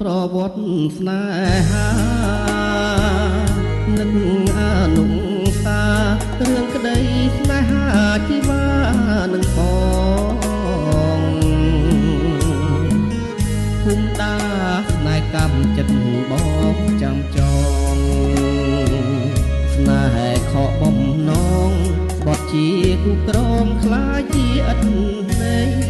ប្រវត្តិស្នេហានឹងអនុសារឿងក្តីស្នេហាជីវ៉ានឹងផងភូមិតាស្នេហ៍កម្មចិត្តបងចាំចងស្នេហ៍ខកបំណងបត់ជាគូក្រមខ្លាចជាឥតន័យ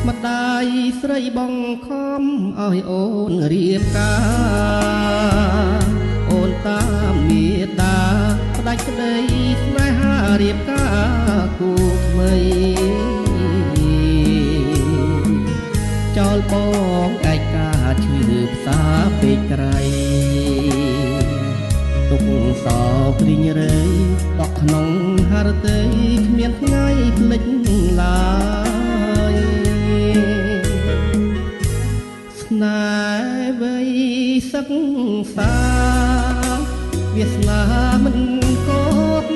ម្ដាយស្រីបងខំឲ្យអូនរៀបការអូនតាមមេតាផ្ដាច់ក្តីស្នេហារៀបការគូថ្មីចោលបងឯកាឈឺផ្សាពេកក្រៃទុកសោកព្រិញរៃដកក្នុងហរតីគ្មានថ្ងៃភ្លេចឡើយស្នេហ៍វ័យសិក្សាវាសនាមិនគប់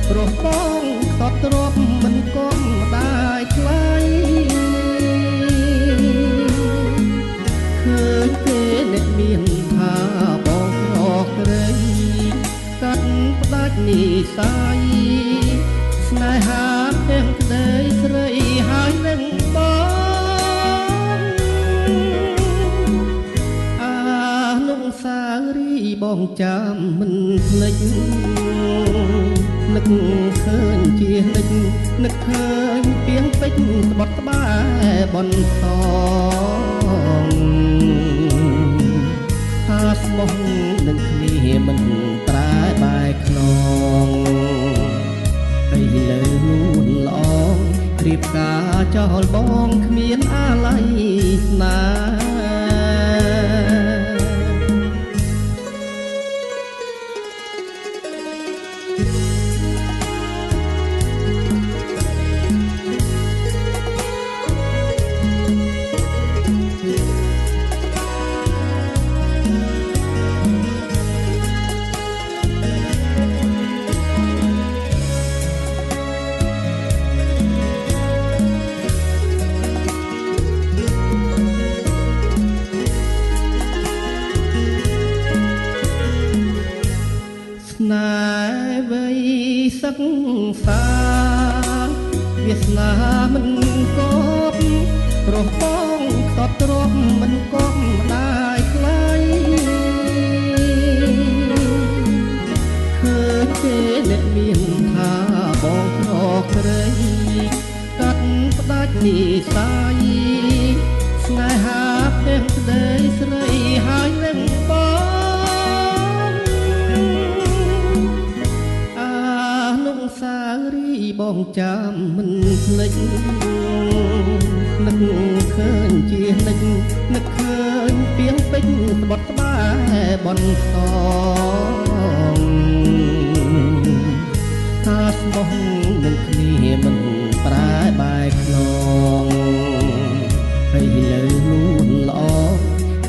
ព្រោះបងខត់ទ្រពមិនគប់ម្ដាយថ្លៃឃើញគេអ្នកមានថាបងរកក្រីកាត់ផ្ដាច់និស័យស្នេហាទាំងក្តីស្រីហើយនឹងបងអានុសារីបងចាំមិនភ្លេចនឹកឃើញជានិចនឹកឃើញពីងពេជ្រត្បត់ត្បែបនសងថាស្មោះនឹងគ្នាមិនប្រែបែកខ្នងឥឡូវនួនល្អរៀបការចោលបងគ្មានអាល័យស្នេវ័យសិក្សាវាសនាមិនគប់ព្រោះបងខត់ទ្រពមិនគប់ម្ដាយថ្លៃឃើញគេអ្នកមានថាបងរកក្រីកាត់ផ្ដាច់និស័យស្នេហាទាំងក្តីស្រីហើយនឹងបងសារីបងចាំមិនភ្លេចនឹកឃើញជានិចនឹកឃើញពីងពេជ្រត្បត់ត្បែបនសងថាស្មោះនឹងគ្នាមិនប្រែបែកខ្នងឥឡូវនួនល្អ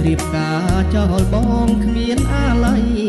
រៀបការចោលបងគ្មានអាល័យ